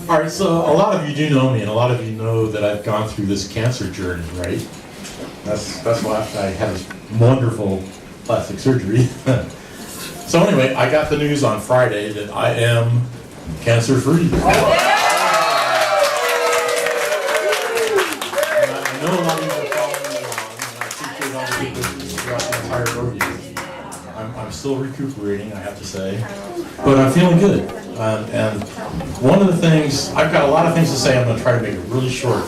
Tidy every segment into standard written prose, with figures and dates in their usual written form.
All right, so a lot of you do know me, and a lot of you know that I've gone through this cancer journey, right? That's why I had this wonderful plastic surgery. So anyway, I got the news on Friday that I am cancer-free. And I know a lot of you are following me along, and I appreciate all the people throughout the entire road. I'm still recuperating, I have to say, but I'm feeling good. And one of the things, I've got a lot of things to say, I'm going to try to make it really short.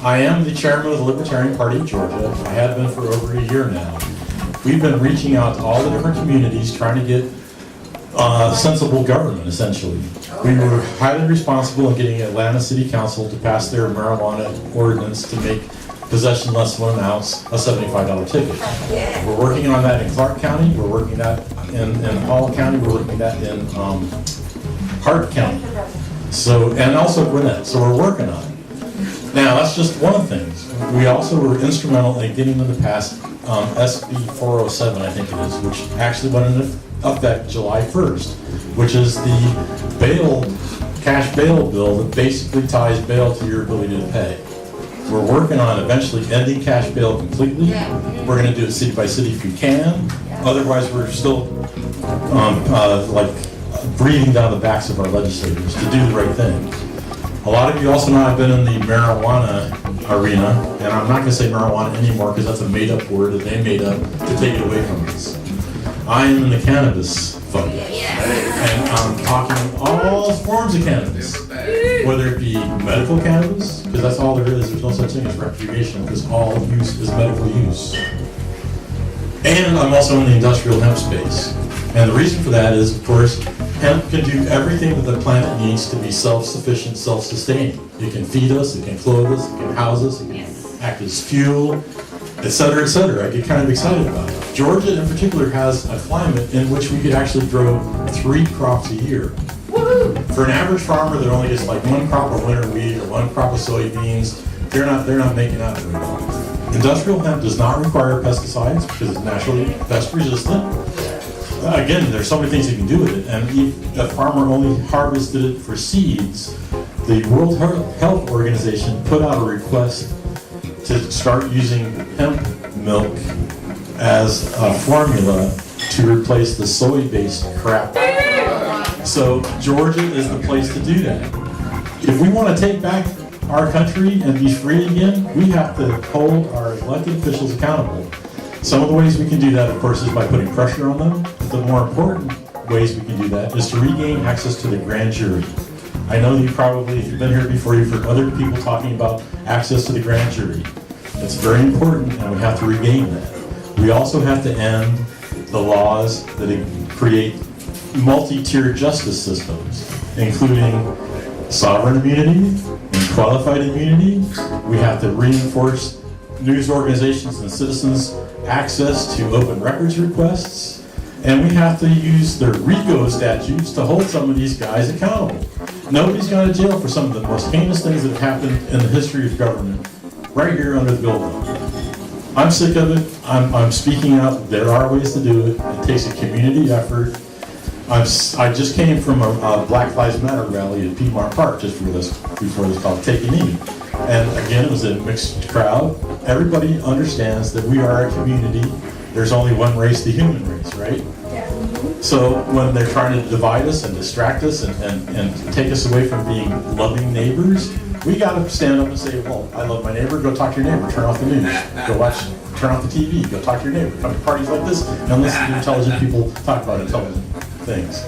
I am the chairman of the Libertarian Party of Georgia. I have been for over a year now. We've been reaching out to all the different communities, trying to get sensible government, essentially. We were highly responsible in getting Atlanta City Council to pass their marijuana ordinance to make possession less than an ounce a $75 ticket. We're working on that in Clark County, we're working that in Hall County, we're working that in Hart County, so, and also Gwinnett, so we're working on it. Now, that's just one of the things. We also were instrumental in getting them to pass SB 407, I think it is, which actually went into effect July 1st, which is the cash bail bill that basically ties bail to your ability to pay. We're working on eventually ending cash bail completely. We're going to do it city by city if we can. Otherwise, we're still like breathing down the backs of our legislators to do the right thing. A lot of you also know I've been in the marijuana arena, and I'm not going to say marijuana anymore because that's a made-up word that they made up to take it away from us. I am in the cannabis fund, and I'm talking all forms of cannabis, whether it be medical cannabis, because that's all there is. There's no such thing as recreational, because all use is medical use. And I'm also in the industrial hemp space. And the reason for that is, of course, hemp can do everything that the planet needs to be self-sufficient, self-sustaining. It can feed us, it can clothe us, it can house us, it can act as fuel, etc., etc. I get kind of excited about it. Georgia in particular has a climate in which we could actually grow 3 crops a year. For an average farmer that only gets like 1 crop of winter wheat or 1 crop of soybeans, they're not making out very well. Industrial hemp does not require pesticides because it's naturally pest resistant. Again, there's so many things you can do with it, and if a farmer only harvested it for seeds, the World Health Organization put out a request to start using hemp milk as a formula to replace the soy-based crap. So Georgia is the place to do that. If we want to take back our country and be free again, we have to hold our elected officials accountable. Some of the ways we can do that, of course, is by putting pressure on them. But the more important ways we can do that is to regain access to the grand jury. I know you probably, if you've been here before, you've heard other people talking about access to the grand jury. It's very important, and we have to regain that. We also have to end the laws that create multi-tier justice systems, including sovereign immunity and qualified immunity. We have to reinforce news organizations and citizens' access to open records requests, and we have to use the RICO statutes to hold some of these guys accountable. Nobody's gone to jail for some of the most heinous things that have happened in the history of government, right here under the building. I'm sick of it. I'm speaking out. There are ways to do it. It takes a community effort. I just came from a Black Lives Matter rally at Piedmont Park just before this called Take a Knee. And again, it was a mixed crowd. Everybody understands that we are a community. There's only one race, the human race, right? Yeah. So when they're trying to divide us and distract us and take us away from being loving neighbors, we got to stand up and say, well, I love my neighbor, go talk to your neighbor, turn off the news, turn off the TV, go talk to your neighbor, come to parties like this, and listen to intelligent people talk about intelligent things.